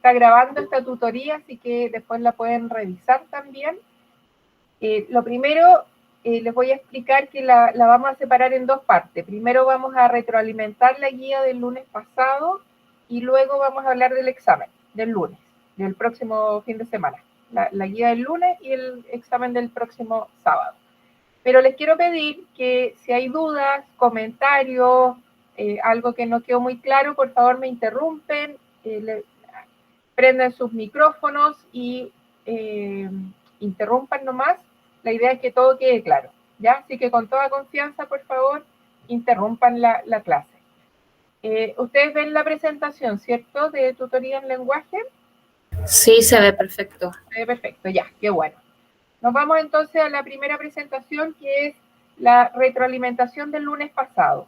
está grabando esta tutoría, así que después la pueden revisar también. Lo primero, les voy a explicar que la vamos a separar en dos partes. Primero vamos a retroalimentar la guía del lunes pasado y luego vamos a hablar del examen del lunes, del próximo fin de semana. La guía del lunes y el examen del próximo sábado. Pero les quiero pedir que si hay dudas, comentarios, algo que no quedó muy claro, por favor me interrumpen, prendan sus micrófonos y interrumpan nomás. La idea es que todo quede claro, ¿ya? Así que con toda confianza, por favor, interrumpan la clase. Ustedes ven la presentación, ¿cierto? De tutoría en lenguaje. Sí, se ve perfecto. Se ve perfecto, ya, qué bueno. Nos vamos entonces a la primera presentación, que es la retroalimentación del lunes pasado.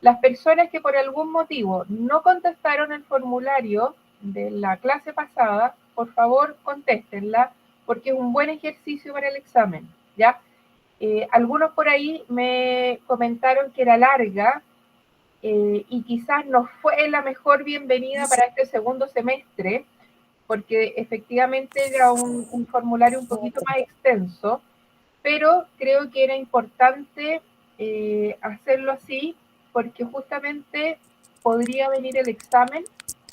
Las personas que por algún motivo no contestaron el formulario de la clase pasada, por favor contéstenla, porque es un buen ejercicio para el examen, ¿ya? Algunos por ahí me comentaron que era larga y quizás no fue la mejor bienvenida para este segundo semestre, porque efectivamente era un formulario un poquito más extenso, pero creo que era importante hacerlo así, porque justamente podría venir el examen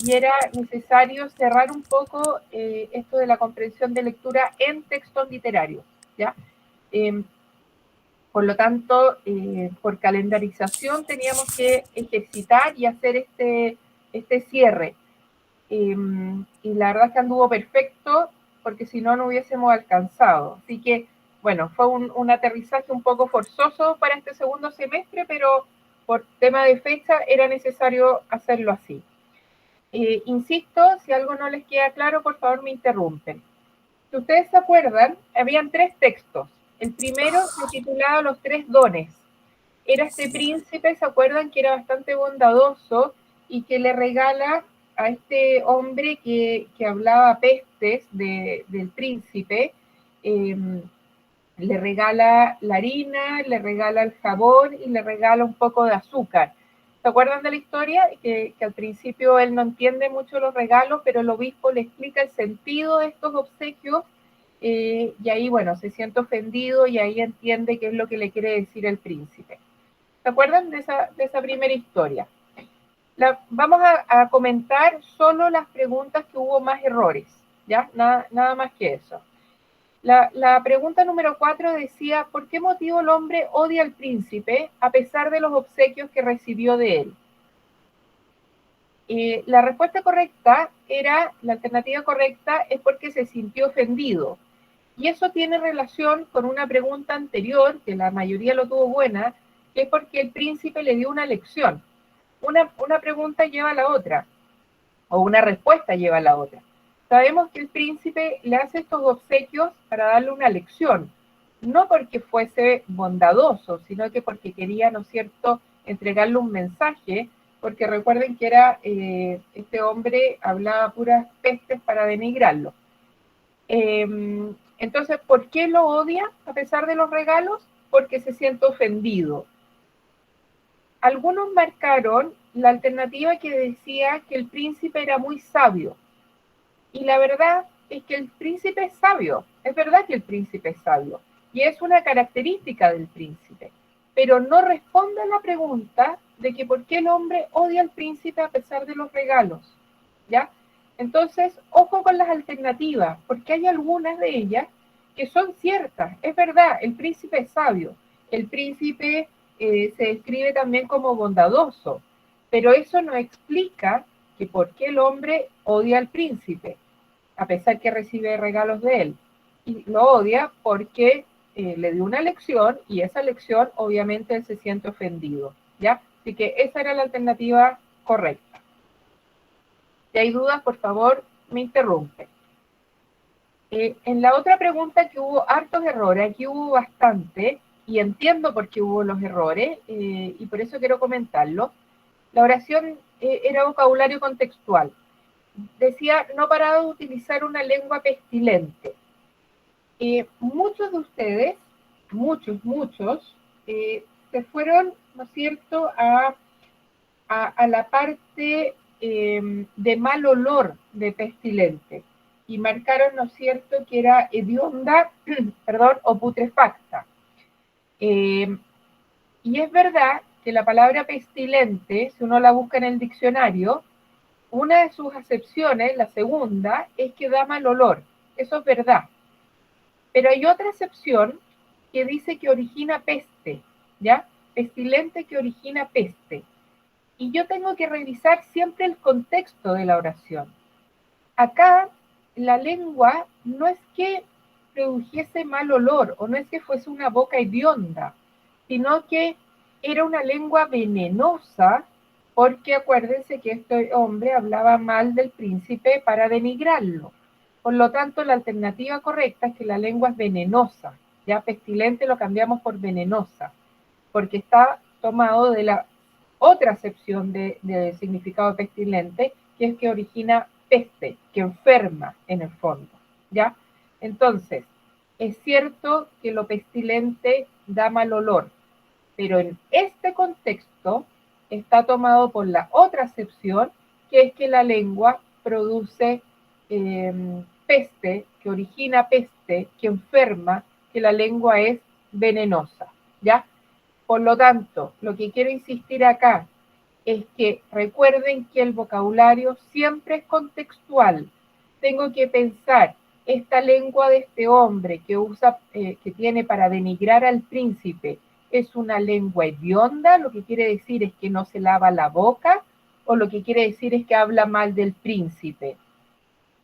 y era necesario cerrar un poco esto de la comprensión de lectura en textos literarios, ¿ya? Por lo tanto, por calendarización teníamos que ejercitar y hacer este cierre. Y la verdad es que anduvo perfecto, porque si no, no hubiésemos alcanzado. Así que, bueno, fue un aterrizaje un poco forzoso para este segundo semestre, pero por tema de fecha era necesario hacerlo así. Insisto, si algo no les queda claro, por favor me interrumpen. Si ustedes se acuerdan, habían tres textos. El primero se titulaba Los tres dones. Era este príncipe, ¿se acuerdan? Que era bastante bondadoso y que le regala a este hombre que hablaba pestes del príncipe, le regala la harina, le regala el jabón y le regala un poco de azúcar. ¿Se acuerdan de la historia? Que al principio él no entiende mucho los regalos, pero el obispo le explica el sentido de estos obsequios y ahí, bueno, se siente ofendido y ahí entiende qué es lo que le quiere decir el príncipe. ¿Se acuerdan de esa primera historia? Vamos a comentar solo las preguntas que hubo más errores, ¿ya? Nada más que eso. La pregunta número 4 decía, ¿por qué motivo el hombre odia al príncipe a pesar de los obsequios que recibió de él? La respuesta correcta era, la alternativa correcta es porque se sintió ofendido. Y eso tiene relación con una pregunta anterior, que la mayoría lo tuvo buena, que es porque el príncipe le dio una lección. Una pregunta lleva a la otra, o una respuesta lleva a la otra. Sabemos que el príncipe le hace estos obsequios para darle una lección, no porque fuese bondadoso, sino que porque quería, ¿no es cierto?, entregarle un mensaje, porque recuerden que era este hombre hablaba puras pestes para denigrarlo. Entonces, ¿por qué lo odia a pesar de los regalos? Porque se siente ofendido. Algunos marcaron la alternativa que decía que el príncipe era muy sabio. Y la verdad es que el príncipe es sabio. Es verdad que el príncipe es sabio. Y es una característica del príncipe. Pero no responde a la pregunta de que por qué el hombre odia al príncipe a pesar de los regalos. ¿Ya? Entonces, ojo con las alternativas, porque hay algunas de ellas que son ciertas. Es verdad, el príncipe es sabio. El príncipe se describe también como bondadoso, pero eso no explica que por qué el hombre odia al príncipe, a pesar que recibe regalos de él. Y lo odia porque le dio una lección y esa lección obviamente él se siente ofendido, ¿ya? Así que esa era la alternativa correcta. Si hay dudas, por favor, me interrumpen. En la otra pregunta que hubo hartos errores, aquí hubo bastante, y entiendo por qué hubo los errores, y por eso quiero comentarlo. La oración era vocabulario contextual. Decía, no parado de utilizar una lengua pestilente. Muchos de ustedes, muchos, se fueron, ¿no es cierto?, a la parte de mal olor de pestilente. Y marcaron, ¿no es cierto?, que era hedionda, perdón, o putrefacta. Y es verdad que la palabra pestilente, si uno la busca en el diccionario, una de sus acepciones, la segunda, es que da mal olor. Eso es verdad. Pero hay otra acepción que dice que origina peste, ¿ya? Pestilente que origina peste. Y yo tengo que revisar siempre el contexto de la oración. Acá, la lengua no es que produjese mal olor, o no es que fuese una boca hedionda, sino que era una lengua venenosa, porque acuérdense que este hombre hablaba mal del príncipe para denigrarlo. Por lo tanto, la alternativa correcta es que la lengua es venenosa. Ya pestilente lo cambiamos por venenosa, porque está tomado de la otra acepción de significado pestilente, que es que origina peste, que enferma en el fondo, ¿ya? Entonces, es cierto que lo pestilente da mal olor, pero en este contexto está tomado por la otra acepción, que es que la lengua produce peste, que origina peste, que enferma, que la lengua es venenosa, ¿ya? Por lo tanto, lo que quiero insistir acá es que recuerden que el vocabulario siempre es contextual. Tengo que pensar, esta lengua de este hombre que usa, que tiene para denigrar al príncipe, ¿es una lengua hedionda? Lo que quiere decir es que no se lava la boca, o lo que quiere decir es que habla mal del príncipe.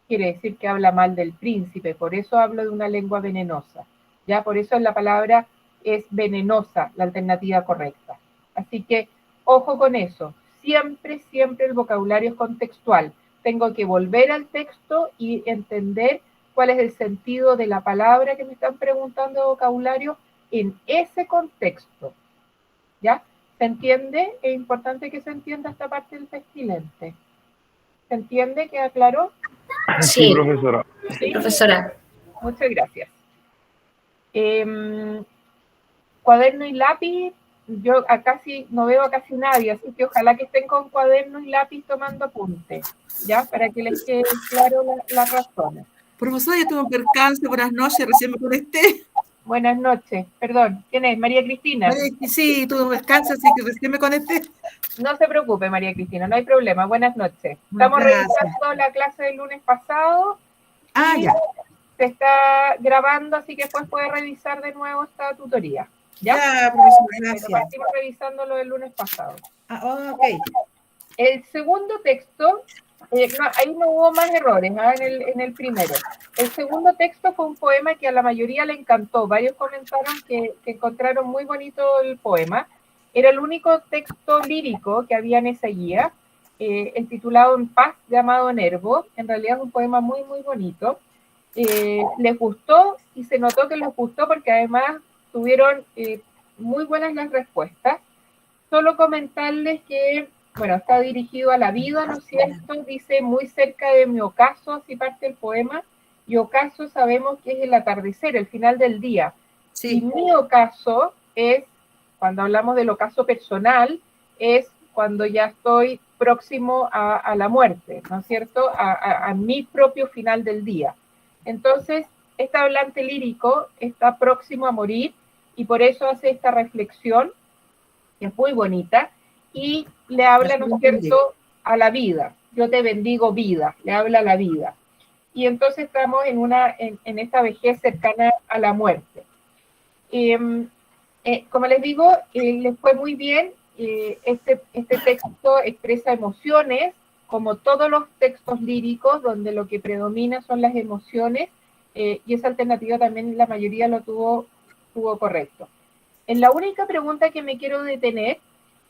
Quiere decir que habla mal del príncipe, por eso hablo de una lengua venenosa. Ya, por eso la palabra es venenosa, la alternativa correcta. Así que, ojo con eso. Siempre, siempre el vocabulario es contextual. Tengo que volver al texto y entender cuál es el sentido de la palabra que me están preguntando de vocabulario en ese contexto. ¿Ya? ¿Se entiende? Es importante que se entienda esta parte del pestilente. ¿Se entiende? ¿Queda claro? Sí, profesora. ¿Sí? Profesora. Muchas gracias. Cuaderno y lápiz, yo acá sí no veo a casi nadie, así que ojalá que estén con cuaderno y lápiz tomando apuntes, ¿ya? Para que les quede claro las razones. Profesora, yo tuve un percance, buenas noches, recién me conecté. Buenas noches, perdón, ¿quién es? María Cristina. Sí, tuve un percance, así que recién me conecté. No se preocupe, María Cristina, no hay problema, buenas noches. Estamos revisando la clase del lunes pasado. Ya. Se está grabando, así que después puede revisar de nuevo esta tutoría. Ya, profesora, gracias. Pero partimos revisando lo del lunes pasado. Ok. El segundo texto, ahí no hubo más errores, en el primero. El segundo texto fue un poema que a la mayoría le encantó. Varios comentaron que encontraron muy bonito el poema. Era el único texto lírico que había en esa guía, el titulado En paz, llamado Nervo. En realidad es un poema muy, muy bonito. Les gustó y se notó que les gustó porque además tuvieron muy buenas las respuestas. Solo comentarles que, bueno, está dirigido a la vida, ¿no es cierto? Dice muy cerca de mi ocaso, así parte el poema, y ocaso sabemos que es el atardecer, el final del día. Sí. Y mi ocaso es, cuando hablamos del ocaso personal, es cuando ya estoy próximo a la muerte, ¿no es cierto? A mi propio final del día. Entonces, este hablante lírico está próximo a morir y por eso hace esta reflexión, que es muy bonita, y le habla, ¿no es cierto?, a la vida. Yo te bendigo vida, le habla a la vida. Y entonces estamos en esta vejez cercana a la muerte. Como les digo, les fue muy bien. Este texto expresa emociones, como todos los textos líricos, donde lo que predomina son las emociones, y esa alternativa también la mayoría lo tuvo correcto. En la única pregunta que me quiero detener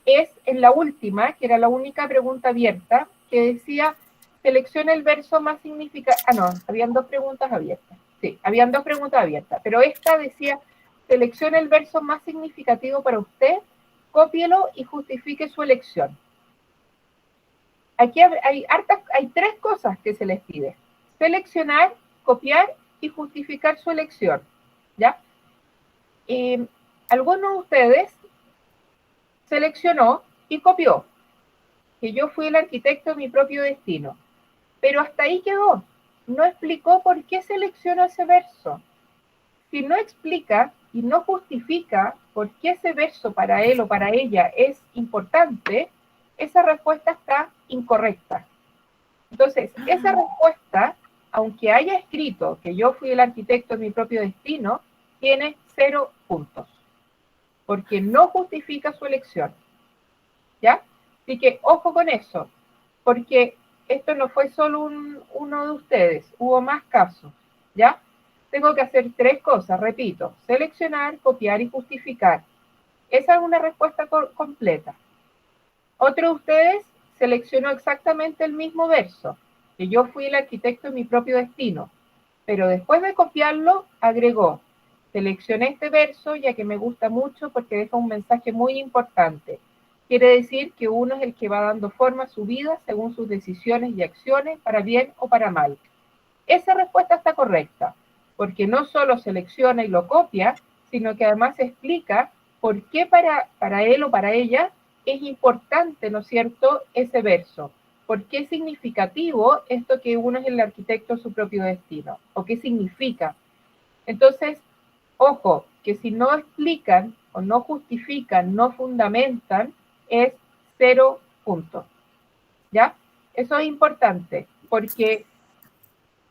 es en la última, que era la única pregunta abierta, que decía, selecciona el verso más significativo. No, habían dos preguntas abiertas. Sí, habían dos preguntas abiertas, pero esta decía, selecciona el verso más significativo para usted, cópielo y justifique su elección. Aquí hay tres cosas que se les pide. Seleccionar, copiar y justificar su elección. ¿Ya? Algunos de ustedes seleccionó y copió. que yo fui el arquitecto de mi propio destino. Pero hasta ahí quedó. No explicó por qué seleccionó ese verso. Si no explica y no justifica por qué ese verso para él o para ella es importante, esa respuesta está incorrecta. Entonces, esa respuesta, aunque haya escrito que yo fui el arquitecto de mi propio destino, tiene 0 puntos, porque no justifica su elección. ¿Ya? Así que ojo con eso, porque esto no fue solo uno de ustedes, hubo más casos. ¿Ya? Tengo que hacer 3 cosas, repito, seleccionar, copiar y justificar. Esa es una respuesta completa. Otro de ustedes seleccionó exactamente el mismo verso, que yo fui el arquitecto de mi propio destino, pero después de copiarlo, agregó, seleccioné este verso ya que me gusta mucho porque deja un mensaje muy importante. Quiere decir que uno es el que va dando forma a su vida según sus decisiones y acciones, para bien o para mal. Esa respuesta está correcta, porque no solo selecciona y lo copia, sino que además explica por qué para él o para ella es importante, ¿no es cierto?, ese verso. ¿Por qué es significativo esto que uno es el arquitecto de su propio destino? ¿O qué significa? Entonces, ojo, que si no explican o no justifican, no fundamentan, es 0 puntos. ¿Ya? Eso es importante, porque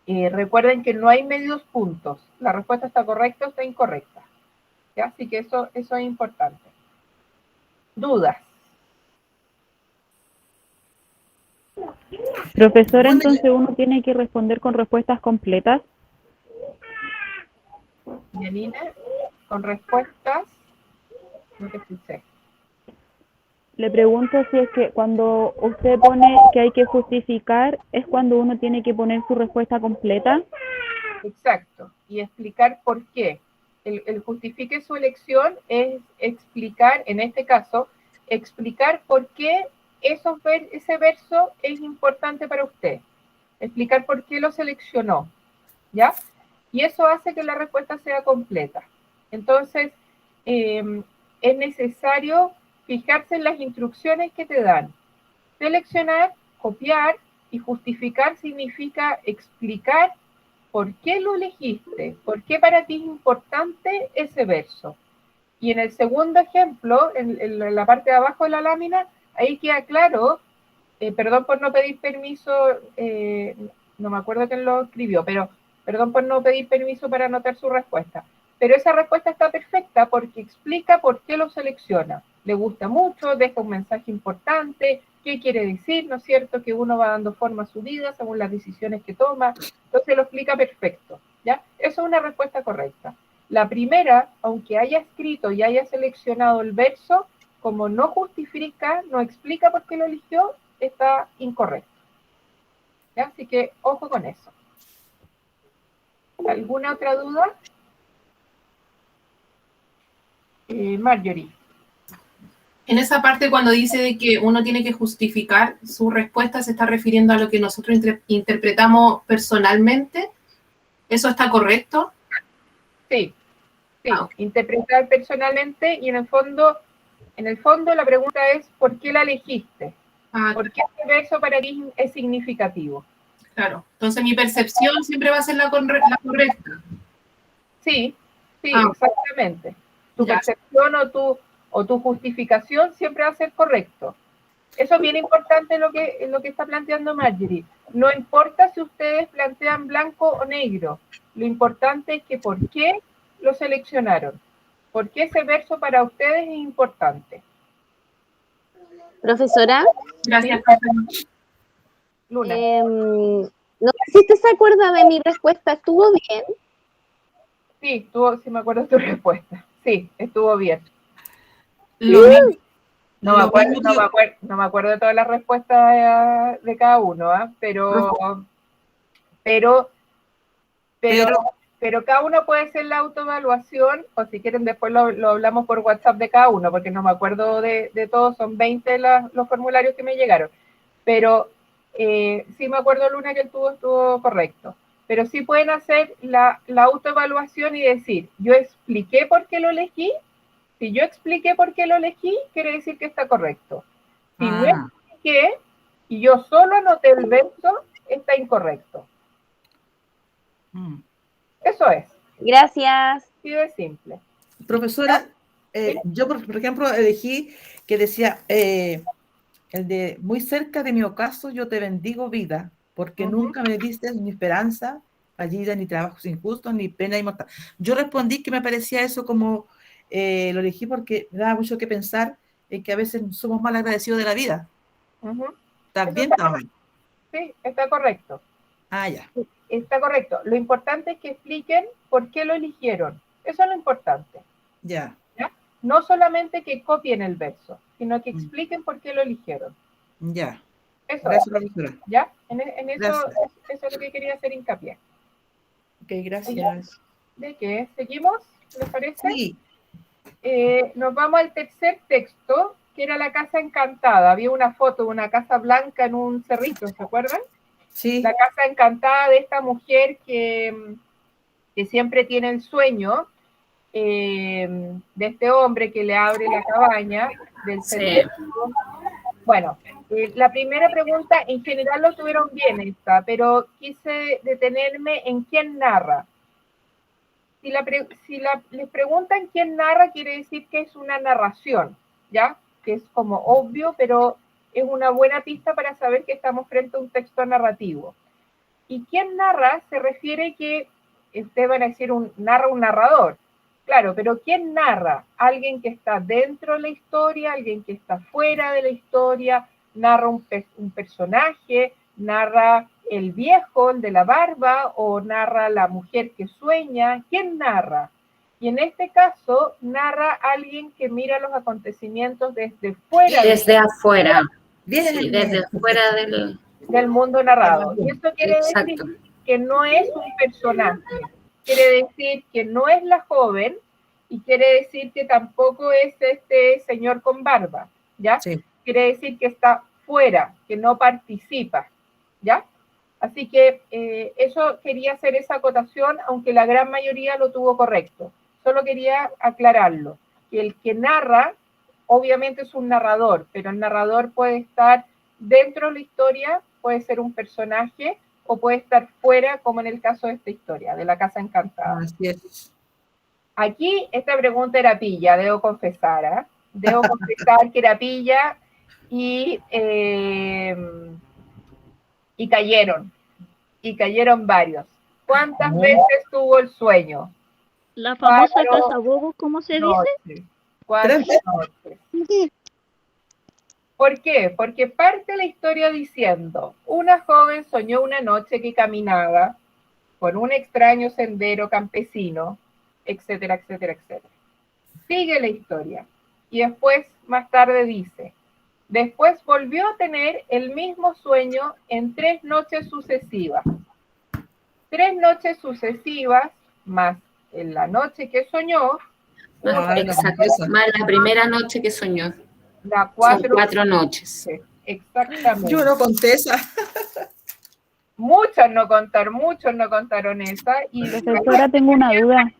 recuerden que no hay medios puntos. La respuesta está correcta o está incorrecta. ¿Ya? Así que eso es importante. ¿Dudas? Profesora, Bueno, entonces uno tiene que responder con respuestas completas. Janina, con respuestas, no te escuché. Le pregunto si es que cuando usted pone que hay que justificar, ¿es cuando uno tiene que poner su respuesta completa? Exacto. Y explicar por qué. El justifique su elección es explicar, en este caso, explicar por qué ese verso es importante para usted. Explicar por qué lo seleccionó. ¿Ya? Y eso hace que la respuesta sea completa. Entonces, es necesario fijarse en las instrucciones que te dan. Seleccionar, copiar y justificar significa explicar por qué lo elegiste, por qué para ti es importante ese verso. Y en el segundo ejemplo, en la parte de abajo de la lámina, ahí queda claro, perdón por no pedir permiso, no me acuerdo quién lo escribió, pero perdón por no pedir permiso para anotar su respuesta. Pero esa respuesta está perfecta porque explica por qué lo selecciona. Le gusta mucho, deja un mensaje importante, qué quiere decir, ¿no es cierto? Que uno va dando forma a su vida según las decisiones que toma. Entonces lo explica perfecto, ¿ya? Eso es una respuesta correcta. La primera, aunque haya escrito y haya seleccionado el verso, como no justifica, no explica por qué lo eligió, está incorrecto. ¿Ya? Así que ojo con eso. ¿Alguna otra duda? Marjorie. En esa parte cuando dice de que uno tiene que justificar su respuesta, se está refiriendo a lo que nosotros interpretamos personalmente. ¿Eso está correcto? Sí, sí. Interpretar personalmente y en el fondo la pregunta es ¿por qué la elegiste? ¿Por qué este verso para ti es significativo? Claro. Entonces mi percepción siempre va a ser la correcta. Sí, exactamente. Tu percepción o tu justificación siempre va a ser correcto. Eso es bien importante lo que está planteando Marjorie. No importa si ustedes plantean blanco o negro. Lo importante es que por qué lo seleccionaron. ¿Por qué ese verso para ustedes es importante? Profesora. Gracias. ¿Sí? Luna. No sé si usted se acuerda de mi respuesta. ¿Estuvo bien? Sí, me acuerdo de tu respuesta. Sí, estuvo bien. No me acuerdo de todas las respuestas de cada uno, pero cada uno puede hacer la autoevaluación, o si quieren después lo hablamos por WhatsApp de cada uno, porque no me acuerdo de todos, son 20 los formularios que me llegaron. Pero sí me acuerdo, Luna, que estuvo correcto. Pero sí pueden hacer la autoevaluación y decir, yo expliqué por qué lo elegí. Si yo expliqué por qué lo elegí, quiere decir que está correcto. Si no expliqué que, y yo solo anoté el verso, está incorrecto. Eso es. Gracias. Así de simple. Profesora, yo, por ejemplo, elegí que decía, el de muy cerca de mi ocaso, yo te bendigo vida, porque nunca me diste ni esperanza fallida, ni trabajos injustos, ni pena inmortal. Yo respondí que me parecía eso como, lo elegí porque me daba mucho que pensar en que a veces somos mal agradecidos de la vida. ¿Está bien? ¿Está mal? Sí, está correcto. Ah, ya. Está correcto. Lo importante es que expliquen por qué lo eligieron. Eso es lo importante. Ya. ¿Ya? No solamente que copien el verso, sino que expliquen por qué lo eligieron. Ya. Eso Gracias, es. profesora. ¿Ya? En eso, Gracias. eso es lo que quería hacer hincapié. Ok, gracias. ¿De qué? ¿Seguimos? ¿Les parece? Sí. Nos vamos al tercer texto, que era la casa encantada. Había una foto de una casa blanca en un cerrito, ¿se acuerdan? Sí. La casa encantada de esta mujer que siempre tiene el sueño de este hombre que le abre la cabaña del sendero. Bueno, la primera pregunta, en general lo tuvieron bien esta, pero quise detenerme en quién narra. Si les preguntan quién narra, quiere decir que es una narración, ¿ya? Que es como obvio, pero es una buena pista para saber que estamos frente a un texto narrativo. Y quién narra se refiere que, ustedes van a decir, narra un narrador. Claro, pero ¿quién narra? Alguien que está dentro de la historia, alguien que está fuera de la historia, narra un personaje, narra el viejo, el de la barba, o narra la mujer que sueña. ¿Quién narra? Y en este caso, narra alguien que mira los acontecimientos desde fuera. Desde afuera. Bien. Sí, desde fuera del mundo narrado. Y esto quiere decir que no es un personaje. Quiere decir que no es la joven y quiere decir que tampoco es este señor con barba, ¿ya? Sí. Quiere decir que está fuera, que no participa, ¿ya? Así que eso quería hacer esa acotación, aunque la gran mayoría lo tuvo correcto. Solo quería aclararlo, que el que narra obviamente es un narrador, pero el narrador puede estar dentro de la historia, puede ser un personaje o puede estar fuera, como en el caso de esta historia, de la casa encantada. Así es. Aquí esta pregunta era pilla, debo confesar, ¿eh? Debo confesar que era pilla y cayeron varios. ¿Cuántas veces tuvo el sueño? La famosa casa bobo, ¿cómo se dice? 4 noches. ¿Por qué? Porque parte la historia diciendo, una joven soñó una noche que caminaba por un extraño sendero campesino, etcétera, etcétera, etcétera. Sigue la historia. Y después, más tarde dice, después volvió a tener el mismo sueño en 3 noches sucesivas. 3 noches sucesivas, más en la noche que soñó. Exacto, más la primera noche que soñó. Son 4 noches. Exactamente. Yo no conté esa. Muchos no contaron esa. Y profesora, tengo una duda.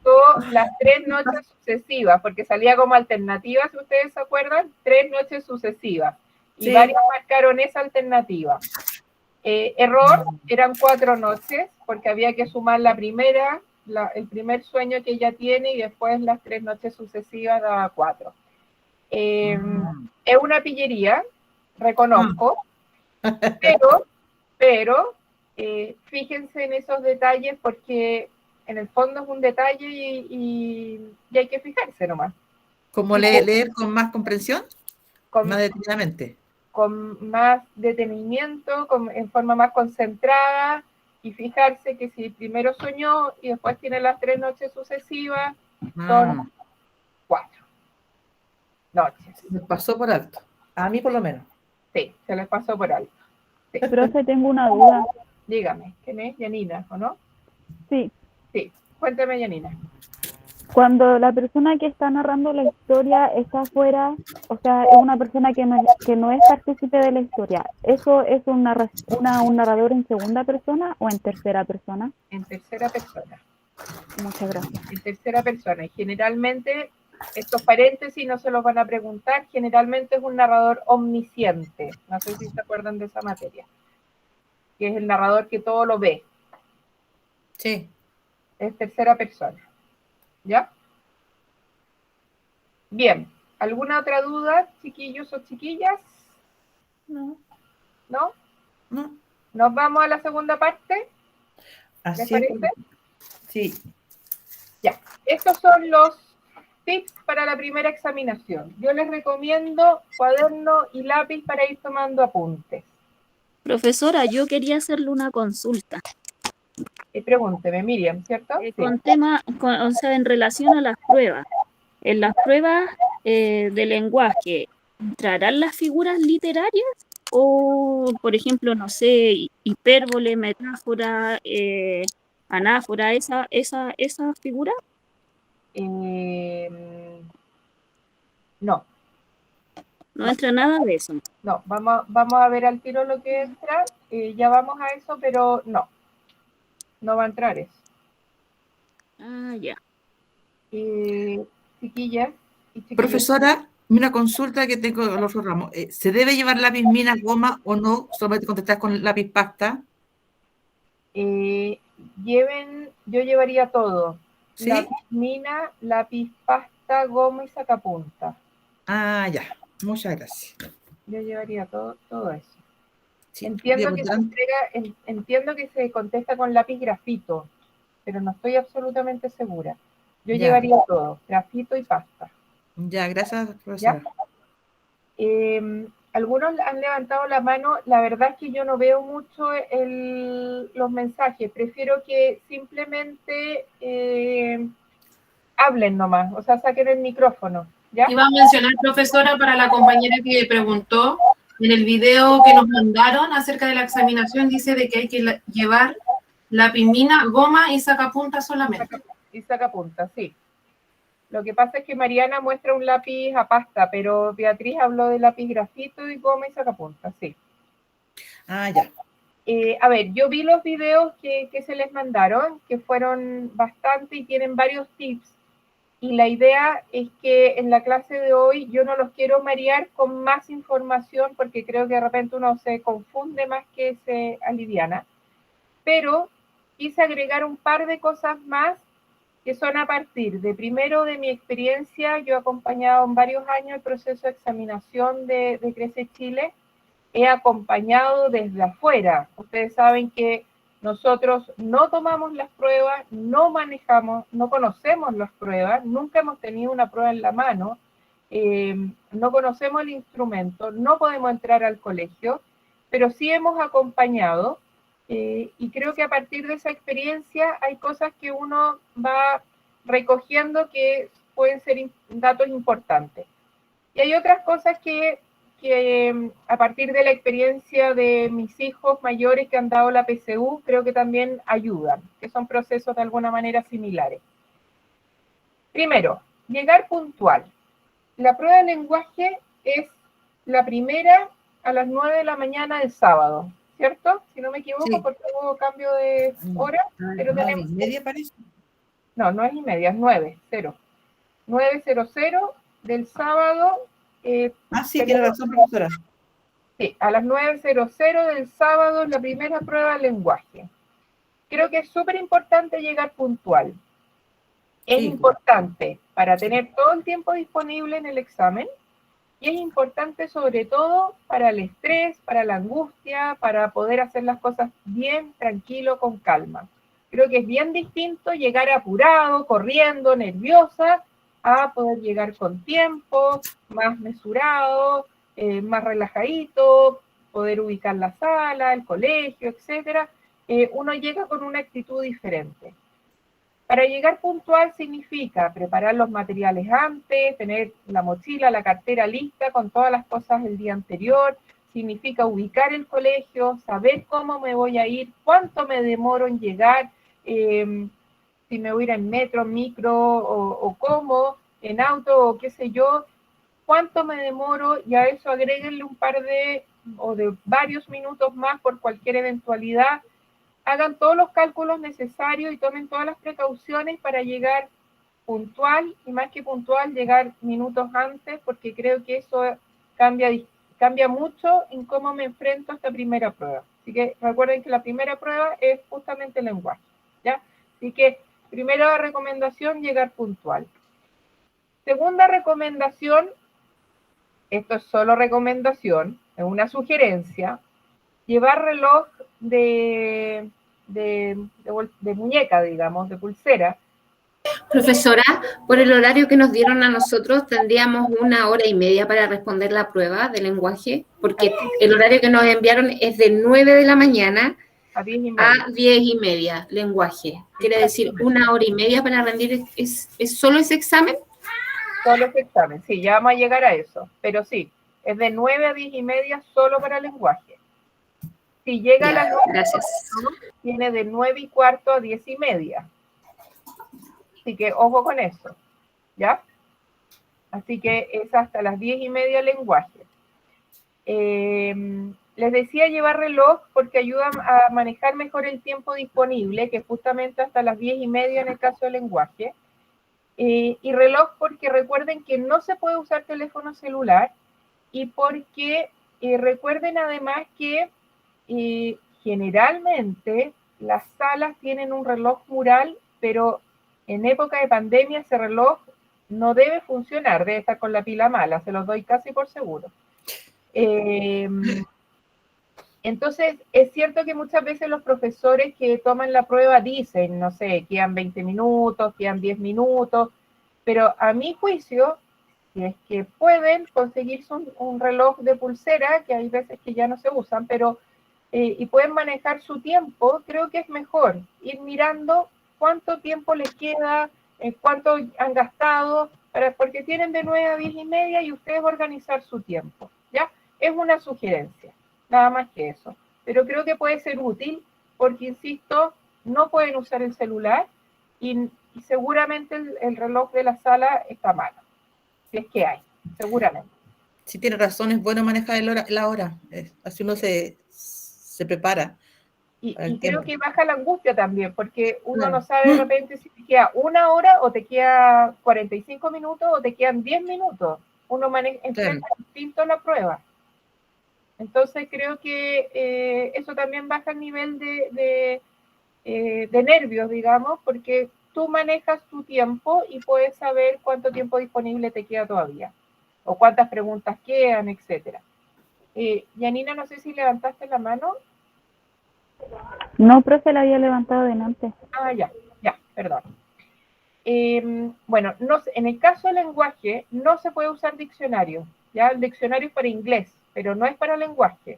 Las 3 noches sucesivas, porque salía como alternativa, si ustedes se acuerdan, 3 noches sucesivas. Y Sí. varios marcaron esa alternativa. Error, eran 4 noches, porque había que sumar la primera, el primer sueño que ella tiene, y después las 3 noches sucesivas daba 4. Es una pillería, reconozco, pero fíjense en esos detalles porque en el fondo es un detalle y hay que fijarse nomás. ¿Cómo leer con más comprensión? Más detenidamente. Con más detenimiento, en forma más concentrada, y fijarse que si primero soñó y después tiene las 3 noches sucesivas, son 4 noches. Se les pasó por alto. A mí por lo menos. Sí, se les pasó por alto. Sí. Profe, tengo una duda. Dígame, ¿quién es? Yanina, ¿o no? Sí. Sí, cuéntame, Yanina. Cuando la persona que está narrando la historia está afuera, o sea, es una persona que no es partícipe de la historia, ¿eso es un narrador en segunda persona o en tercera persona? En tercera persona. Muchas gracias. En tercera persona. Y generalmente estos paréntesis no se los van a preguntar, generalmente es un narrador omnisciente, no sé si se acuerdan de esa materia, que es el narrador que todo lo ve, Sí. es tercera persona, ¿ya? Bien, ¿alguna otra duda, chiquillos o chiquillas? No, ¿No? no. ¿Nos vamos a la segunda parte? ¿Les Así es. parece? Sí. Ya, estos son los tips para la primera examinación. Yo les recomiendo cuaderno y lápiz para ir tomando apuntes. Profesora, yo quería hacerle una consulta. Pregúnteme, Miriam, ¿cierto? Sí. O sea, en relación a las pruebas. En las pruebas de lenguaje, ¿entrarán las figuras literarias? O, por ejemplo, no sé, hipérbole, metáfora, anáfora, esa figura. No, No entra nada de eso. no, vamos a ver al tiro lo que entra, ya vamos a eso, pero no va a entrar eso. Ah, ya. Chiquillas y chiquillos. Profesora, una consulta que tengo con los ramos. ¿Se debe llevar lápiz mina, goma o no? Solamente contestar con lápiz pasta. Yo llevaría todo. ¿Sí? Lápiz mina, lápiz pasta, goma y sacapunta. Ah, ya. Muchas gracias. Yo llevaría todo eso. Sí, Entiendo que se contesta con lápiz grafito, pero no estoy absolutamente segura. Yo Ya. llevaría todo, grafito y pasta. Ya, gracias, profesora. Algunos han levantado la mano. La verdad es que yo no veo mucho los mensajes. Prefiero que simplemente hablen nomás, o sea, saquen el micrófono, ¿ya? Iba a mencionar, profesora, para la compañera que preguntó, en el video que nos mandaron acerca de la examinación, dice de que hay que llevar lápiz mina, goma y sacapunta solamente. Y sacapunta, sí. Lo que pasa es que Mariana muestra un lápiz a pasta, pero Beatriz habló de lápiz grafito y goma y sacapunta, sí. Ah, ya. A ver, yo vi los videos que se les mandaron, que fueron bastante y tienen varios tips. Y la idea es que en la clase de hoy yo no los quiero marear con más información porque creo que de repente uno se confunde más que se aliviana. Pero quise agregar un par de cosas más que son a partir de, primero, de mi experiencia. Yo he acompañado en varios años el proceso de examinación de Crece Chile. He acompañado desde afuera. Ustedes saben que nosotros no tomamos las pruebas, no manejamos, no conocemos las pruebas, nunca hemos tenido una prueba en la mano, no conocemos el instrumento, no podemos entrar al colegio, pero sí hemos acompañado y creo que a partir de esa experiencia hay cosas que uno va recogiendo que pueden ser datos importantes. Y hay otras cosas que a partir de la experiencia de mis hijos mayores que han dado la PSU, creo que también ayudan, que son procesos de alguna manera similares. Primero, llegar puntual. La prueba de lenguaje es la primera a las 9 de la mañana del sábado, ¿cierto? Si no me equivoco, Sí. porque hubo cambio de hora. Pero tenemos... 9:30 parece. No, 9:30, es 9, 0. 9:00 del sábado. Sí, tiene razón, profesora. Sí, a las 9:00 del sábado la primera prueba de lenguaje. Creo que es súper importante llegar puntual. Es importante para tener todo el tiempo disponible en el examen y es importante sobre todo para el estrés, para la angustia, para poder hacer las cosas bien, tranquilo, con calma. Creo que es bien distinto llegar apurado, corriendo, nerviosa, a poder llegar con tiempo, más mesurado, más relajadito, poder ubicar la sala, el colegio, etc. Uno llega con una actitud diferente. Para llegar puntual significa preparar los materiales antes, tener la mochila, la cartera lista con todas las cosas el día anterior, significa ubicar el colegio, saber cómo me voy a ir, cuánto me demoro en llegar, si me voy a ir en metro, micro o cómo, en auto o qué sé yo, cuánto me demoro, y a eso agréguenle un par de varios minutos más por cualquier eventualidad. Hagan todos los cálculos necesarios y tomen todas las precauciones para llegar puntual y más que puntual, llegar minutos antes, porque creo que eso cambia mucho en cómo me enfrento a esta primera prueba. Así que recuerden que la primera prueba es justamente el lenguaje, ¿ya? Así que primera recomendación, llegar puntual. Segunda recomendación, esto es solo recomendación, es una sugerencia, llevar reloj de muñeca, digamos, de pulsera. Profesora, por el horario que nos dieron a nosotros, tendríamos 1 hora y media para responder la prueba de lenguaje, porque el horario que nos enviaron es de 9 de la mañana a 10:30, lenguaje. Quiere decir 1 hora y media para rendir, ¿es solo ese examen? Solo ese examen, sí, ya vamos a llegar a eso, pero sí, es de 9 a 10:30 solo para lenguaje. Si llega a las 9, gracias. Tiene de 9:15 a 10:30. Así que ojo con eso, ¿ya? Así que es hasta las 10:30 lenguaje. Les decía llevar reloj porque ayuda a manejar mejor el tiempo disponible, que es justamente hasta las 10:30 en el caso del lenguaje. Y reloj porque recuerden que no se puede usar teléfono celular y porque recuerden además que generalmente las salas tienen un reloj mural, pero en época de pandemia ese reloj no debe funcionar, debe estar con la pila mala, se los doy casi por seguro. Entonces, es cierto que muchas veces los profesores que toman la prueba dicen, no sé, quedan 20 minutos, quedan 10 minutos, pero a mi juicio, si es que pueden conseguirse un reloj de pulsera, que hay veces que ya no se usan, pero y pueden manejar su tiempo, creo que es mejor ir mirando cuánto tiempo les queda, cuánto han gastado, porque tienen de 9 a 10:30 y ustedes organizar su tiempo, ¿ya? Es una sugerencia, nada más que eso. Pero creo que puede ser útil porque, insisto, no pueden usar el celular y seguramente el reloj de la sala está malo, si es que hay, seguramente. Sí, tiene razón, es bueno manejar la hora, así uno se prepara. Y creo que baja la angustia también, porque uno Claro. no sabe de repente si te queda 1 hora o te queda 45 minutos o te quedan 10 minutos. Uno enfrenta distinto la prueba. Entonces creo que eso también baja el nivel de nervios, digamos, porque tú manejas tu tiempo y puedes saber cuánto tiempo disponible te queda todavía, o cuántas preguntas quedan, etc. Yanina, no sé si levantaste la mano. No, profe, la había levantado delante. Ah, ya, perdón. Bueno, en el caso del lenguaje no se puede usar diccionario, ya el diccionario es para inglés, pero no es para lenguaje.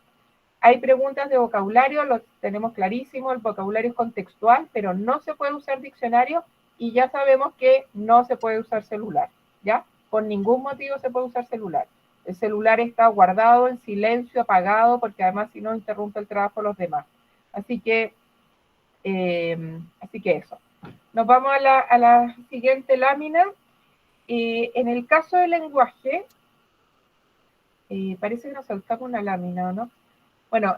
Hay preguntas de vocabulario, lo tenemos clarísimo, el vocabulario es contextual, pero no se puede usar diccionario y ya sabemos que no se puede usar celular, ¿ya? Por ningún motivo se puede usar celular. El celular está guardado en silencio, apagado, porque además si no interrumpe el trabajo de los demás. Así que eso. Nos vamos a la siguiente lámina. En el caso del lenguaje, parece que nos saltamos una lámina, ¿no? Bueno,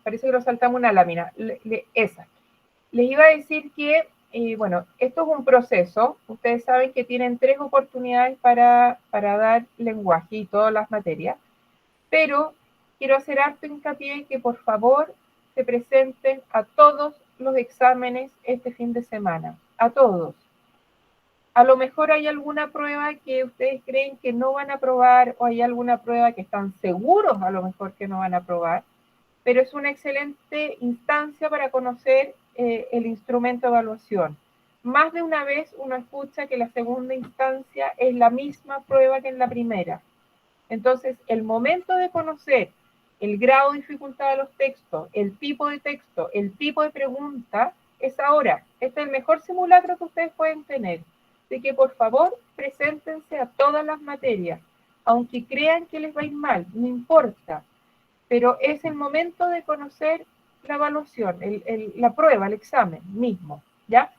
parece que nos saltamos una lámina. Esa. Les iba a decir que, bueno, esto es un proceso. Ustedes saben que tienen 3 oportunidades para dar lenguaje y todas las materias. Pero quiero hacer harto hincapié en que, por favor, se presenten a todos los exámenes este fin de semana, a todos. A lo mejor hay alguna prueba que ustedes creen que no van a aprobar o hay alguna prueba que están seguros a lo mejor que no van a aprobar, pero es una excelente instancia para conocer el instrumento de evaluación. Más de una vez uno escucha que la segunda instancia es la misma prueba que en la primera. Entonces, el momento de conocer el grado de dificultad de los textos, el tipo de texto, el tipo de pregunta, es ahora. Este es el mejor simulacro que ustedes pueden tener. Así que, por favor, preséntense a todas las materias. Aunque crean que les va a ir mal, no importa. Pero es el momento de conocer la evaluación, la prueba, el examen mismo, ¿ya?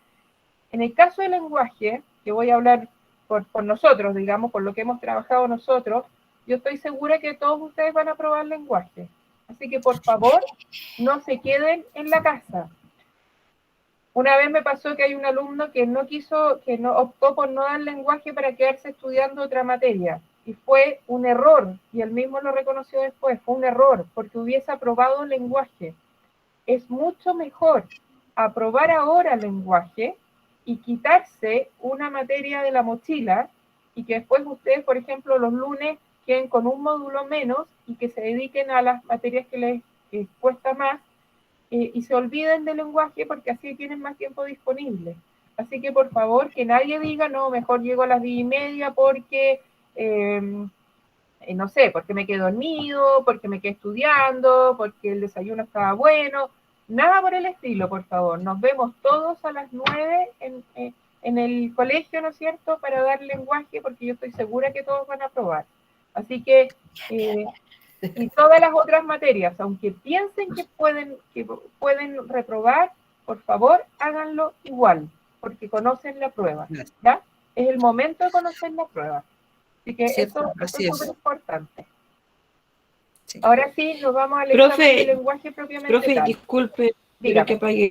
En el caso del lenguaje, que voy a hablar por nosotros, digamos, por lo que hemos trabajado nosotros, yo estoy segura que todos ustedes van a aprobar lenguaje. Así que, por favor, no se queden en la casa. Una vez me pasó que hay un alumno que optó por no dar lenguaje para quedarse estudiando otra materia. Y fue un error, y él mismo lo reconoció después, fue un error, porque hubiese aprobado lenguaje. Es mucho mejor aprobar ahora lenguaje y quitarse una materia de la mochila y que después ustedes, por ejemplo, los lunes queden con un módulo menos y que se dediquen a las materias que les cuesta más y se olviden del lenguaje porque así tienen más tiempo disponible. Así que por favor, que nadie diga, no, mejor llego a las 10:30 porque, no sé, porque me quedé dormido, porque me quedé estudiando, porque el desayuno estaba bueno. Nada por el estilo, por favor. Nos vemos todos a las 9 en el colegio, ¿no es cierto?, para dar lenguaje, porque yo estoy segura que todos van a aprobar. Así que, y todas las otras materias, aunque piensen que pueden reprobar, por favor, háganlo igual, porque conocen la prueba, ¿ya? Es el momento de conocer la prueba. Así que eso es súper importante. Sí. Ahora sí, nos vamos al examen de lenguaje propiamente profe, tal. Disculpe, quiero que apague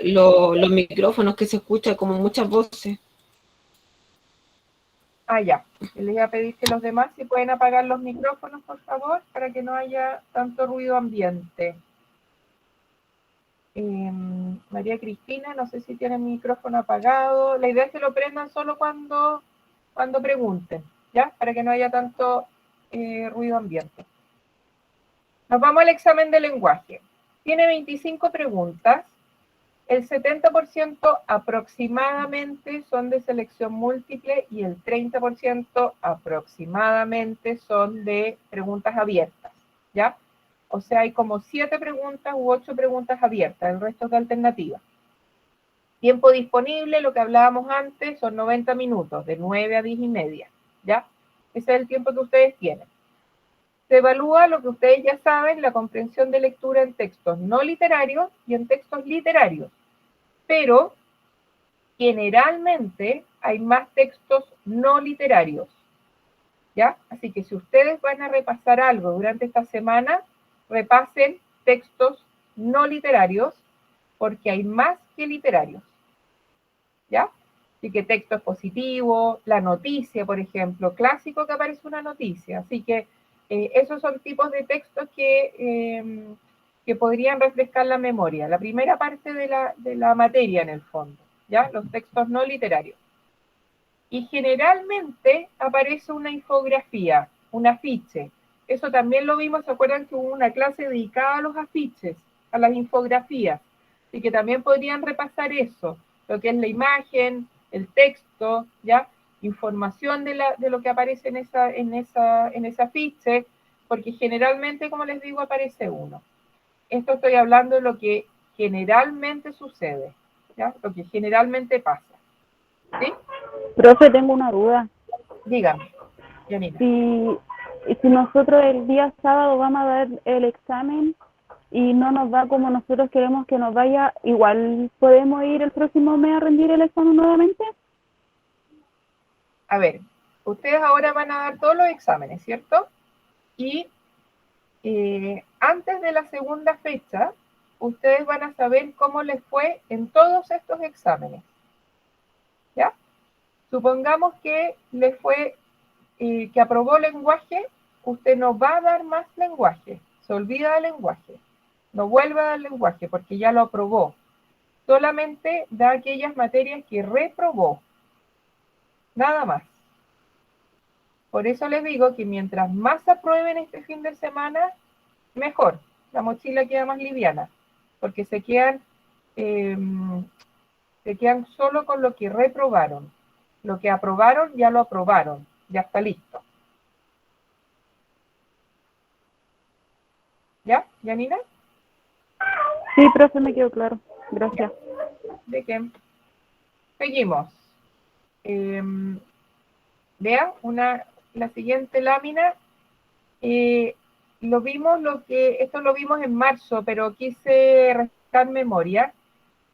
los micrófonos, que se escucha como muchas voces. Ah, ya. Les voy a pedir que los demás si pueden apagar los micrófonos, por favor, para que no haya tanto ruido ambiente. María Cristina, no sé si tiene el micrófono apagado. La idea es que lo prendan solo cuando pregunten, ¿ya? Para que no haya tanto ruido ambiente. Nos vamos al examen de lenguaje. Tiene 25 preguntas. El 70% aproximadamente son de selección múltiple y el 30% aproximadamente son de preguntas abiertas, ¿ya? O sea, hay como 7 preguntas u 8 preguntas abiertas, el resto es de alternativa. Tiempo disponible, lo que hablábamos antes, son 90 minutos, de 9 a 10:30, ¿ya? Ese es el tiempo que ustedes tienen. Se evalúa lo que ustedes ya saben, la comprensión de lectura en textos no literarios y en textos literarios. Pero generalmente hay más textos no literarios, ¿ya? Así que si ustedes van a repasar algo durante esta semana, repasen textos no literarios, porque hay más que literarios, ¿ya? Así que texto expositivo, la noticia, por ejemplo, clásico que aparece una noticia. Así que esos son tipos de textos que podrían refrescar la memoria. La primera parte de la materia, en el fondo, ¿ya? Los textos no literarios. Y generalmente aparece una infografía, un afiche. Eso también lo vimos, ¿se acuerdan que hubo una clase dedicada a los afiches, a las infografías? Así que también podrían repasar eso, lo que es la imagen, el texto, ¿ya? Información de lo que aparece en ese afiche, porque generalmente, como les digo, aparece uno. Esto estoy hablando de lo que generalmente sucede, ¿ya? Lo que generalmente pasa. ¿Sí? Profe, tengo una duda. Dígame, Janina. Si nosotros el día sábado vamos a dar el examen y no nos va como nosotros queremos que nos vaya, ¿igual podemos ir el próximo mes a rendir el examen nuevamente? A ver, ustedes ahora van a dar todos los exámenes, ¿cierto? Y antes de la segunda fecha, ustedes van a saber cómo les fue en todos estos exámenes, ¿ya? Supongamos que les fue, que aprobó lenguaje, usted no va a dar más lenguaje, se olvida del lenguaje, no vuelve a dar lenguaje porque ya lo aprobó, solamente da aquellas materias que reprobó, nada más. Por eso les digo que mientras más aprueben este fin de semana, mejor, la mochila queda más liviana, porque se quedan solo con lo que reprobaron. Lo que aprobaron, ya lo aprobaron, ya está listo. ¿Ya, Janina? Sí, profe, me quedó claro. Gracias. ¿De qué? Seguimos. Vean, la siguiente lámina. Esto lo vimos en marzo, pero quise refrescar memoria.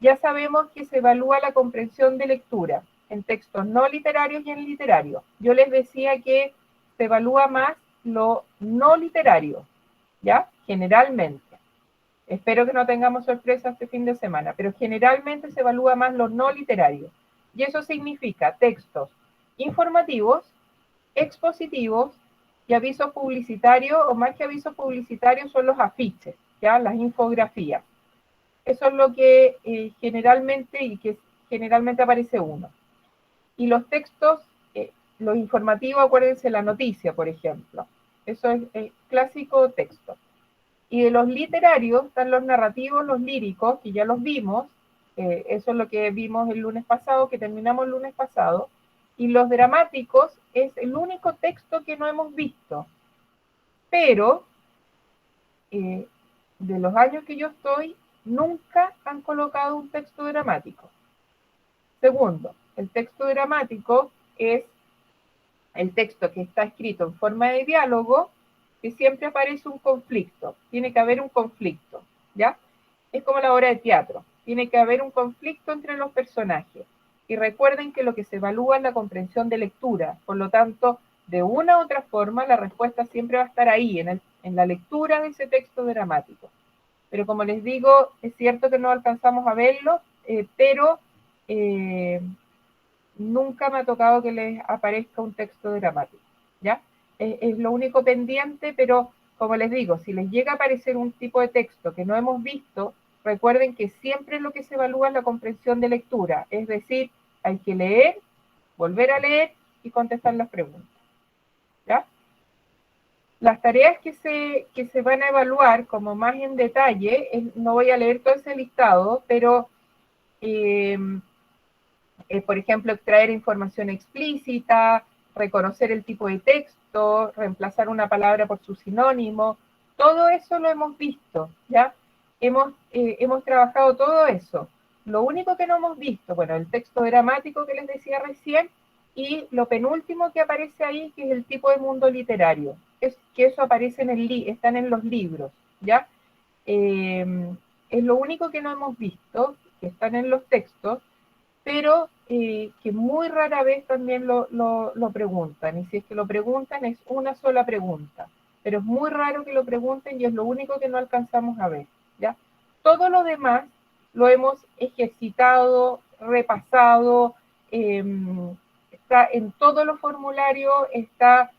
Ya sabemos que se evalúa la comprensión de lectura en textos no literarios y en literarios. Yo les decía que se evalúa más lo no literario, ¿ya? Generalmente. Espero que no tengamos sorpresas este fin de semana, pero generalmente se evalúa más lo no literario. Y eso significa textos informativos, expositivos y avisos publicitarios, o más que avisos publicitarios son los afiches, ¿ya? Las infografías. Eso es lo que generalmente aparece uno. Y los textos, los informativos, acuérdense la noticia, por ejemplo. Eso es el clásico texto. Y de los literarios están los narrativos, los líricos, que ya los vimos. Eso es lo que vimos el lunes pasado, que terminamos el lunes pasado. Y los dramáticos es el único texto que no hemos visto. Pero, de los años que yo estoy, nunca han colocado un texto dramático. Segundo, el texto dramático es el texto que está escrito en forma de diálogo, que siempre aparece un conflicto. Tiene que haber un conflicto, ¿ya? Es como la obra de teatro. Tiene que haber un conflicto entre los personajes. Y recuerden que lo que se evalúa es la comprensión de lectura. Por lo tanto, de una u otra forma, la respuesta siempre va a estar ahí, en la lectura de ese texto dramático. Pero como les digo, es cierto que no alcanzamos a verlo, pero nunca me ha tocado que les aparezca un texto dramático, ¿ya? Es lo único pendiente, pero como les digo, si les llega a aparecer un tipo de texto que no hemos visto, recuerden que siempre lo que se evalúa es la comprensión de lectura, es decir, hay que leer, volver a leer y contestar las preguntas, ¿ya? Las tareas que se van a evaluar como más en detalle, no voy a leer todo ese listado, pero por ejemplo, extraer información explícita, reconocer el tipo de texto, reemplazar una palabra por su sinónimo, todo eso lo hemos visto, ¿ya? Hemos trabajado todo eso. Lo único que no hemos visto, bueno, el texto dramático que les decía recién, y lo penúltimo que aparece ahí, que es el tipo de mundo literario, es que eso aparece están en los libros, ¿ya? Es lo único que no hemos visto, que están en los textos, pero que muy rara vez también lo preguntan, y si es que lo preguntan es una sola pregunta, pero es muy raro que lo pregunten y es lo único que no alcanzamos a ver, ¿ya? Todo lo demás lo hemos ejercitado, repasado, está en todos los formularios, está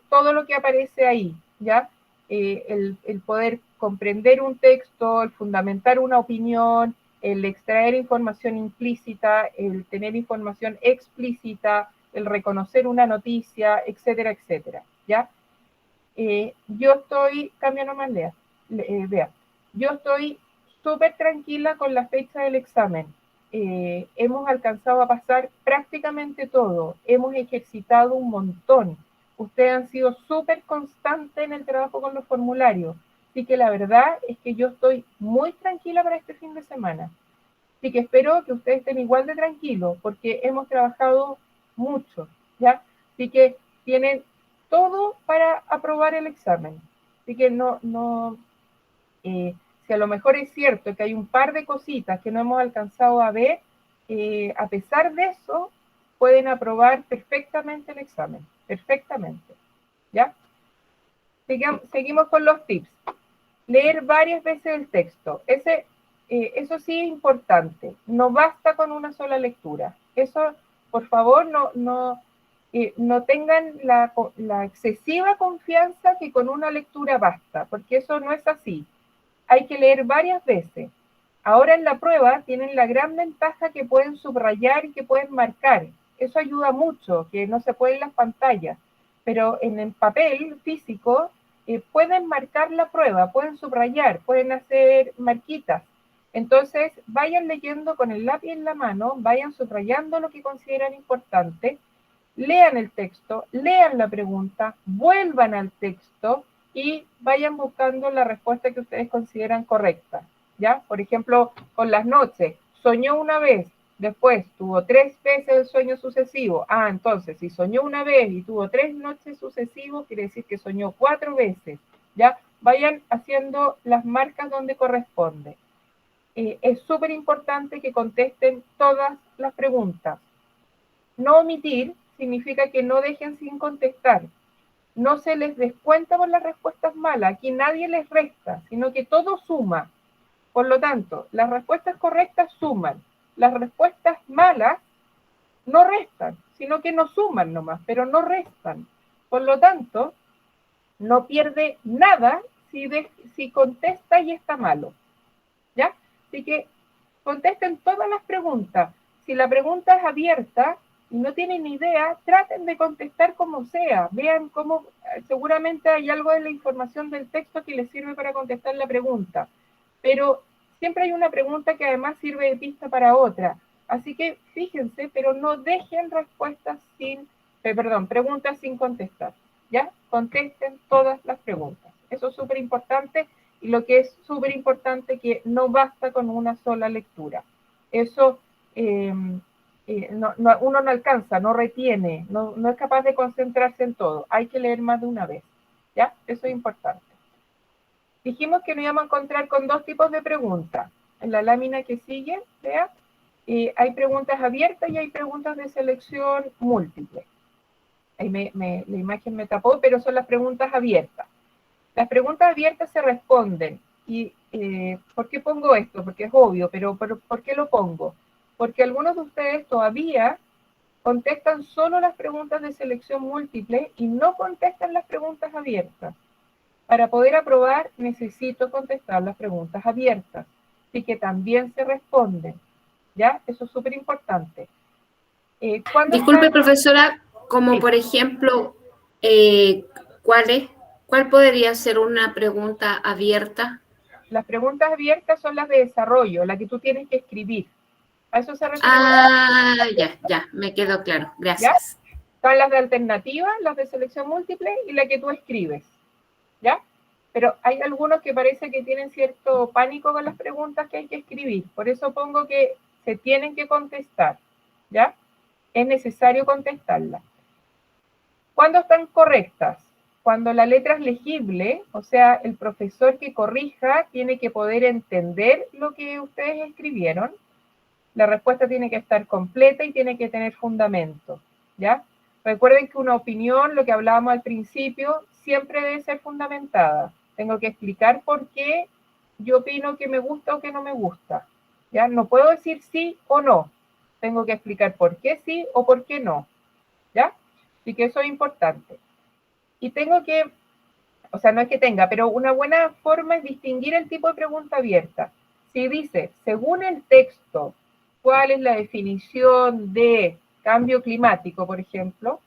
todo lo que aparece ahí, ¿ya? El poder comprender un texto, el fundamentar una opinión, el extraer información implícita, el tener información explícita, el reconocer una noticia, etcétera, etcétera, ¿ya? Yo estoy, cambia nomás, vea, yo estoy súper tranquila con la fecha del examen. Hemos alcanzado a pasar prácticamente todo, hemos ejercitado un montón. Ustedes han sido súper constantes en el trabajo con los formularios. Así que la verdad es que yo estoy muy tranquila para este fin de semana. Así que espero que ustedes estén igual de tranquilos, porque hemos trabajado mucho, ¿ya? Así que tienen todo para aprobar el examen. Así que si a lo mejor es cierto que hay un par de cositas que no hemos alcanzado a ver, a pesar de eso, pueden aprobar perfectamente el examen, perfectamente, ¿ya? Seguimos con los tips. Leer varias veces el texto. Eso sí es importante. No basta con una sola lectura. Eso, por favor, no tengan la excesiva confianza que con una lectura basta, porque eso no es así. Hay que leer varias veces. Ahora en la prueba tienen la gran ventaja que pueden subrayar y que pueden marcar. Eso ayuda mucho, que no se puede en las pantallas. Pero en el papel físico pueden marcar la prueba, pueden subrayar, pueden hacer marquitas. Entonces, vayan leyendo con el lápiz en la mano, vayan subrayando lo que consideran importante, lean el texto, lean la pregunta, vuelvan al texto y vayan buscando la respuesta que ustedes consideran correcta, ¿ya? Por ejemplo, con las noches, soñó una vez, después tuvo 3 veces el sueño sucesivo. Entonces, si soñó una vez y tuvo 3 noches sucesivas, quiere decir que soñó 4 veces, ¿ya? Vayan haciendo las marcas donde corresponde. Es súper importante que contesten todas las preguntas. No omitir significa que no dejen sin contestar. No se les descuenta por las respuestas malas. Aquí nadie les resta, sino que todo suma. Por lo tanto, las respuestas correctas suman, las respuestas malas no restan, sino que no suman nomás, pero no restan. Por lo tanto, no pierde nada si contesta y está malo, ¿ya? Así que contesten todas las preguntas. Si la pregunta es abierta y no tienen idea, traten de contestar como sea. Vean cómo, seguramente hay algo en la información del texto que les sirve para contestar la pregunta. Pero siempre hay una pregunta que además sirve de pista para otra. Así que fíjense, pero no dejen preguntas sin contestar, ¿ya? Contesten todas las preguntas. Eso es súper importante, y lo que es súper importante que no basta con una sola lectura. Eso uno no alcanza, no retiene, no es capaz de concentrarse en todo. Hay que leer más de una vez, ¿ya? Eso es importante. Dijimos que nos íbamos a encontrar con dos tipos de preguntas. En la lámina que sigue, vea, hay preguntas abiertas y hay preguntas de selección múltiple. Ahí la imagen me tapó, pero son las preguntas abiertas. Las preguntas abiertas se responden. ¿Y por qué pongo esto? Porque es obvio, pero ¿por qué lo pongo? Porque algunos de ustedes todavía contestan solo las preguntas de selección múltiple y no contestan las preguntas abiertas. Para poder aprobar, necesito contestar las preguntas abiertas, así que también se responden, ¿ya? Eso es súper importante. Disculpe, profesora, como sí, por ejemplo, ¿cuál podría ser una pregunta abierta? Las preguntas abiertas son las de desarrollo, las que tú tienes que escribir. A eso se refiere. Ya, me quedó claro, gracias. ¿Ya? Están las de alternativa, las de selección múltiple y la que tú escribes, ¿ya? Pero hay algunos que parece que tienen cierto pánico con las preguntas que hay que escribir. Por eso pongo que se tienen que contestar, ¿ya? Es necesario contestarlas. ¿Cuándo están correctas? Cuando la letra es legible, o sea, el profesor que corrija tiene que poder entender lo que ustedes escribieron. La respuesta tiene que estar completa y tiene que tener fundamento, ¿ya? Recuerden que una opinión, lo que hablábamos al principio, siempre debe ser fundamentada. Tengo que explicar por qué yo opino que me gusta o que no me gusta, ¿ya? No puedo decir sí o no. Tengo que explicar por qué sí o por qué no, ¿ya? Así que eso es importante. Y tengo que, o sea, no es que tenga, pero una buena forma es distinguir el tipo de pregunta abierta. Si dice, según el texto, ¿cuál es la definición de cambio climático, por ejemplo?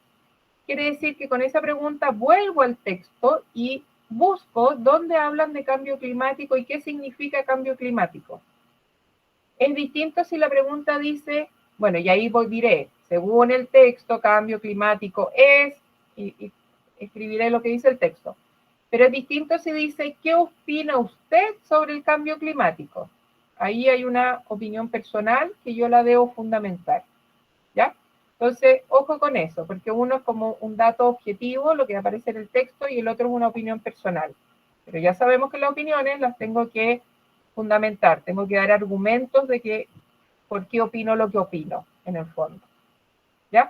Quiere decir que con esa pregunta vuelvo al texto y busco dónde hablan de cambio climático y qué significa cambio climático. Es distinto si la pregunta dice, bueno, y ahí diré, según el texto, cambio climático es, y escribiré lo que dice el texto. Pero es distinto si dice, ¿qué opina usted sobre el cambio climático? Ahí hay una opinión personal que yo la debo fundamentar, ¿ya? Entonces, ojo con eso, porque uno es como un dato objetivo, lo que aparece en el texto, y el otro es una opinión personal. Pero ya sabemos que las opiniones las tengo que fundamentar, tengo que dar argumentos de que por qué opino lo que opino, en el fondo, ¿ya?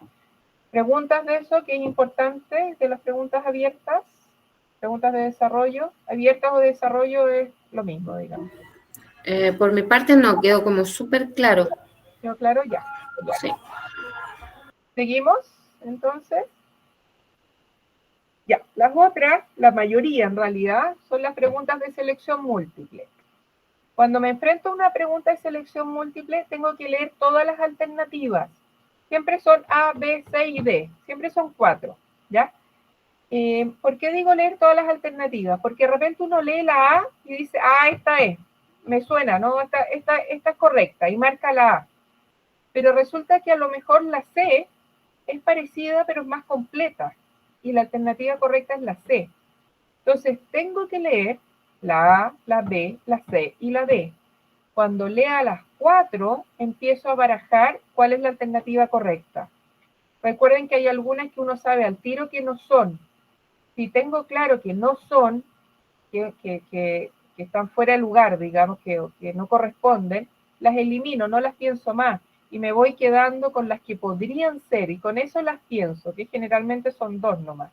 Preguntas de eso, que es importante, de las preguntas abiertas, preguntas de desarrollo, abiertas o de desarrollo es lo mismo, digamos. Por mi parte no, quedó como súper claro. ¿Quedó claro? Ya. Sí. ¿Seguimos? Entonces. Ya, las otras, la mayoría en realidad, son las preguntas de selección múltiple. Cuando me enfrento a una pregunta de selección múltiple, tengo que leer todas las alternativas. Siempre son A, B, C y D. Siempre son 4, ¿ya? ¿Por qué digo leer todas las alternativas? Porque de repente uno lee la A y dice, esta es. Me suena, ¿no? Esta es correcta y marca la A. Pero resulta que a lo mejor la C es parecida, pero es más completa. Y la alternativa correcta es la C. Entonces, tengo que leer la A, la B, la C y la D. Cuando lea las 4, empiezo a barajar cuál es la alternativa correcta. Recuerden que hay algunas que uno sabe al tiro que no son. Si tengo claro que no son, que están fuera de lugar, digamos, que no corresponden, las elimino, no las pienso más. Y me voy quedando con las que podrían ser, y con eso las pienso, que generalmente son 2 nomás.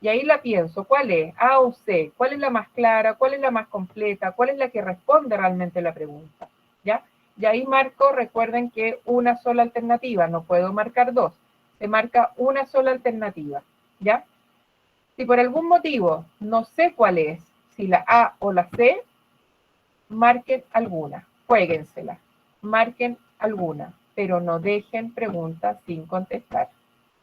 Y ahí la pienso, ¿cuál es? A o C, ¿cuál es la más clara? ¿Cuál es la más completa? ¿Cuál es la que responde realmente la pregunta? ¿Ya? Y ahí marco, recuerden que una sola alternativa, no puedo marcar dos, se marca una sola alternativa, ¿ya? Si por algún motivo no sé cuál es, si la A o la C, marquen alguna, juéguensela, marquen alguna, pero no dejen preguntas sin contestar,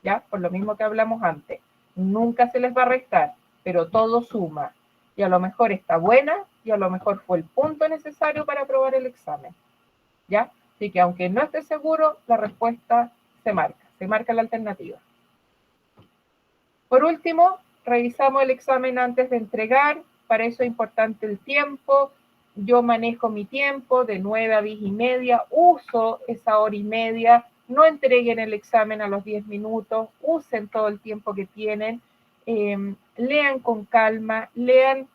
¿ya? Por lo mismo que hablamos antes, nunca se les va a restar, pero todo suma, y a lo mejor está buena, y a lo mejor fue el punto necesario para aprobar el examen, ¿ya? Así que aunque no esté seguro, la respuesta se marca la alternativa. Por último, revisamos el examen antes de entregar, para eso es importante el tiempo. Yo manejo mi tiempo de 9 a 10 y media, uso esa hora y media, no entreguen el examen a los 10 minutos, usen todo el tiempo que tienen, lean con calma, lean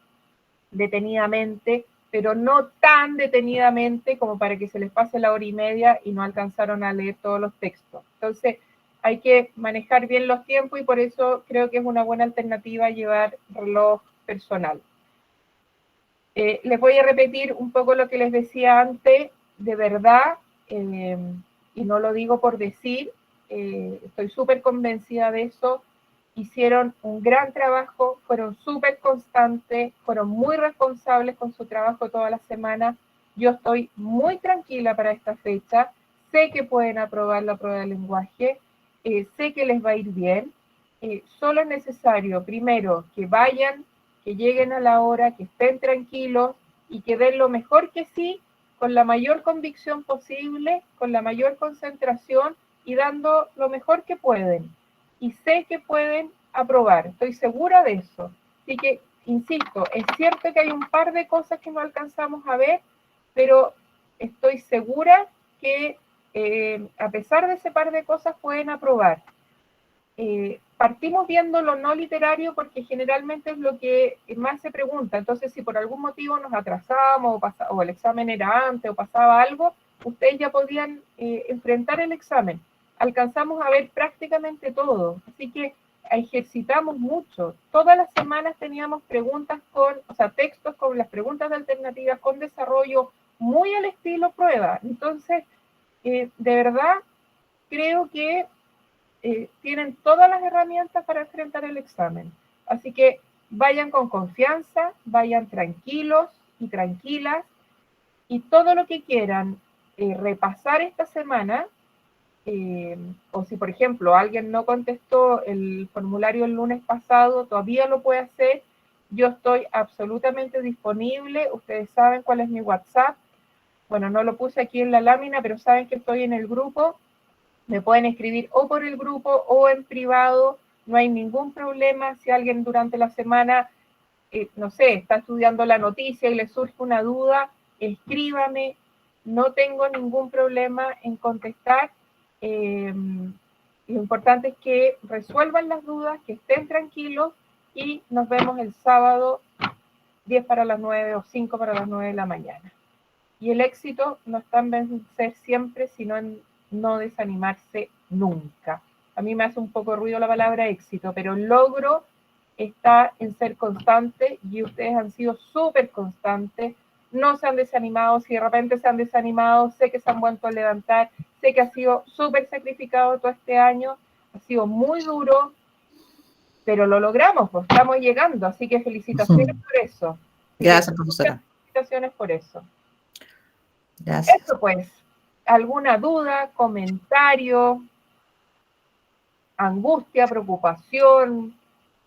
detenidamente, pero no tan detenidamente como para que se les pase la hora y media y no alcanzaron a leer todos los textos. Entonces, hay que manejar bien los tiempos y por eso creo que es una buena alternativa llevar reloj personal. Les voy a repetir un poco lo que les decía antes, de verdad, y no lo digo por decir, estoy súper convencida de eso, hicieron un gran trabajo, fueron súper constantes, fueron muy responsables con su trabajo toda la semana. Yo estoy muy tranquila para esta fecha, sé que pueden aprobar la prueba de lenguaje, sé que les va a ir bien, solo es necesario, primero, que vayan, que lleguen a la hora, que estén tranquilos y que den lo mejor que sí, con la mayor convicción posible, con la mayor concentración y dando lo mejor que pueden. Y sé que pueden aprobar, estoy segura de eso. Así que, insisto, es cierto que hay un par de cosas que no alcanzamos a ver, pero estoy segura que a pesar de ese par de cosas pueden aprobar. Partimos viendo lo no literario porque generalmente es lo que más se pregunta. Entonces, si por algún motivo nos atrasamos o el examen era antes o pasaba algo, ustedes ya podían enfrentar el examen. Alcanzamos a ver prácticamente todo, así que ejercitamos mucho. Todas las semanas teníamos preguntas textos con las preguntas de alternativas, con desarrollo muy al estilo prueba. Entonces, de verdad, creo que tienen todas las herramientas para enfrentar el examen. Así que vayan con confianza, vayan tranquilos y tranquilas, y todo lo que quieran repasar esta semana, o si por ejemplo alguien no contestó el formulario el lunes pasado, todavía lo puede hacer. Yo estoy absolutamente disponible, ustedes saben cuál es mi WhatsApp, bueno, no lo puse aquí en la lámina, pero saben que estoy en el grupo. Me pueden escribir o por el grupo o en privado, no hay ningún problema. Si alguien durante la semana, no sé, está estudiando la noticia y le surge una duda, escríbame, no tengo ningún problema en contestar. Lo importante es que resuelvan las dudas, que estén tranquilos y nos vemos el sábado 10 para las 9 o 5 para las 9 de la mañana. Y el éxito no está en vencer siempre, sino en no desanimarse nunca. A mí me hace un poco ruido la palabra éxito, pero el logro está en ser constante y ustedes han sido súper constantes, no se han desanimado. Si de repente se han desanimado, sé que se han vuelto a levantar, sé que ha sido súper sacrificado todo este año, ha sido muy duro, pero lo logramos, pues estamos llegando, así que felicitaciones por eso. Gracias, profesora. Felicitaciones por eso. Gracias. Eso pues, ¿alguna duda, comentario, angustia, preocupación,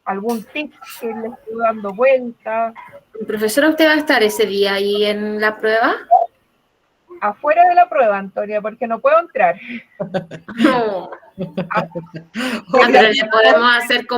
algún tip que le estoy dando vuelta? Profesora, ¿usted va a estar ese día ahí en la prueba? Afuera de la prueba, Antonia, porque no puedo entrar. No. Pero le podemos hacer como